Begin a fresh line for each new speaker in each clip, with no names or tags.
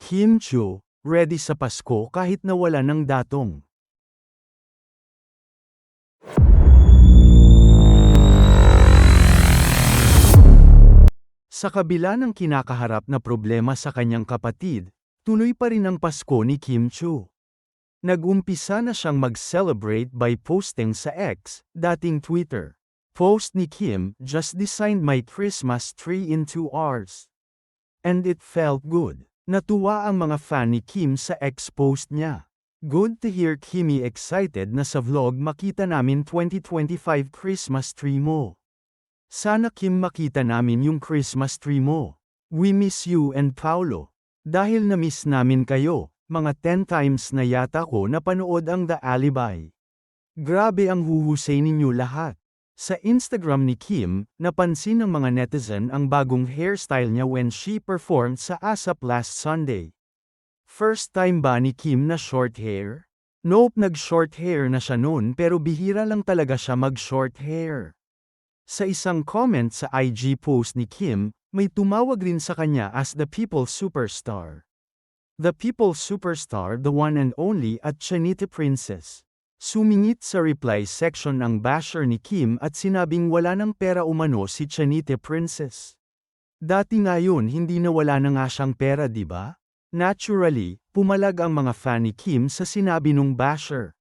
Kim Chu, ready sa Pasko kahit nawala ng datong. Sa kabila ng kinakaharap na problema sa kanyang kapatid, tuloy pa rin ang Pasko ni Kim Chu. Nag-umpisa na siyang mag-celebrate by posting sa X, dating Twitter. Post ni Kim, "Just designed my Christmas tree in 2 hours. And it felt good." Natuwa ang mga fan ni Kim sa X post niya. "Good to hear Kimmy, excited na sa vlog makita namin 2025 Christmas tree mo. Sana Kim makita namin yung Christmas tree mo. We miss you and Paulo. Dahil na-miss namin kayo, mga 10 times na yata ko napanood ang The Alibi. Grabe ang huhusay ninyo lahat." Sa Instagram ni Kim, napansin ng mga netizen ang bagong hairstyle niya when she performed sa ASAP last Sunday. First time ba ni Kim na short hair? Nope, nag-short hair na siya noon pero bihira lang talaga siya mag-short hair. Sa isang comment sa IG post ni Kim, may tumawag rin sa kanya as the People's Superstar. The People's Superstar, the one and only at Chanite Princess. Sumingit sa reply section ang basher ni Kim at sinabing wala ng pera umano si Chanite Princess. Dati nga yun, hindi na wala na nga siyang pera, di ba? Naturally, pumalag ang mga fan ni Kim sa sinabi nung basher.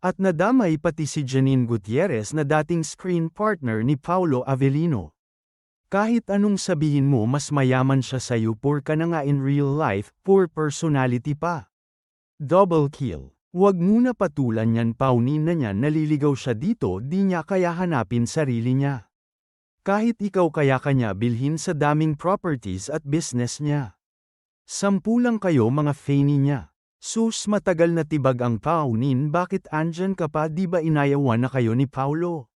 At nadamay pati si Janine Gutierrez na dating screen partner ni Paulo Avellino. "Kahit anong sabihin mo mas mayaman siya sa'yo, poor ka na nga in real life, poor personality pa. Double kill. Wag muna patulan yan, paunin na niyan, naliligaw siya dito, di niya kaya hanapin sarili niya. Kahit ikaw kaya kanya bilhin sa daming properties at business niya. 10 lang kayo mga fanny niya. Sus, matagal na tibag ang paunin, bakit andyan ka pa, di ba inayawan na kayo ni Paulo?"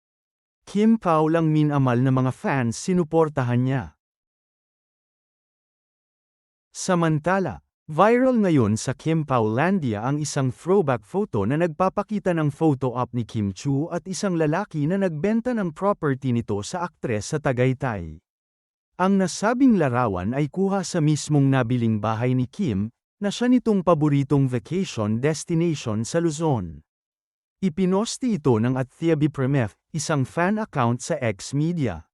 Kim Pao lang minamal na mga fans sinuportahan niya. Samantala, viral ngayon sa Kim Paulandia ang isang throwback photo na nagpapakita ng photo op ni Kim Chu at isang lalaki na nagbenta ng property nito sa aktres sa Tagaytay. Ang nasabing larawan ay kuha sa mismong nabiling bahay ni Kim, na siya nitong paboritong vacation destination sa Luzon. Ipinosti ito ng @TheaBiPremef, isang fan account sa X Media.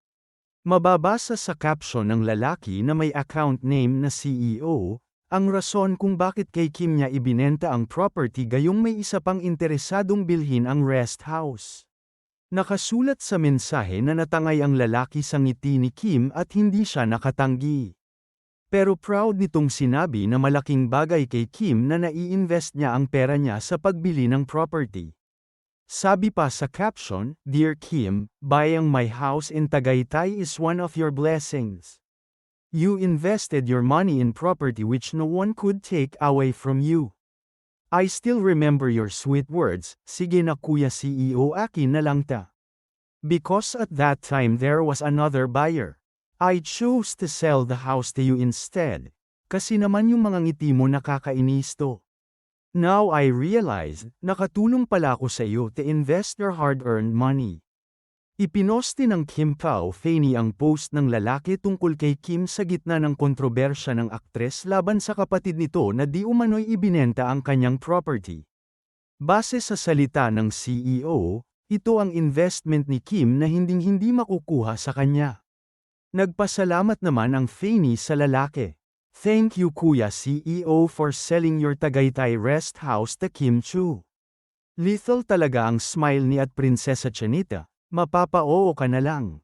Mababasa sa caption ng lalaki na may account name na CEO, ang rason kung bakit kay Kim niya ibinenta ang property gayong may isa pang interesadong bilhin ang rest house. Nakasulat sa mensahe na natangay ang lalaki sa ngiti ni Kim at hindi siya nakatanggi. Pero proud nitong sinabi na malaking bagay kay Kim na nai-invest niya ang pera niya sa pagbili ng property. Sabi pa sa caption, "Dear Kim, buying my house in Tagaytay is one of your blessings. You invested your money in property which no one could take away from you. I still remember your sweet words, sige na kuya CEO, akin na lang ta. Because at that time there was another buyer. I chose to sell the house to you instead. Kasi naman yung mga ngiti mo nakakainis to. Now I realized, nakatulong pala ako sa iyo to invest your hard-earned money." Ipinosti ng Kim Pao Fanny ang post ng lalaki tungkol kay Kim sa gitna ng kontrobersya ng aktres laban sa kapatid nito na di umano'y ibinenta ang kanyang property. Base sa salita ng CEO, ito ang investment ni Kim na hinding-hindi makukuha sa kanya. Nagpasalamat naman ang Fanny sa lalaki. "Thank you Kuya CEO for selling your Tagaytay rest house to Kim Chu. Lethal talaga ang smile ni at Prinsesa Chanita, mapapa-oo ka na lang."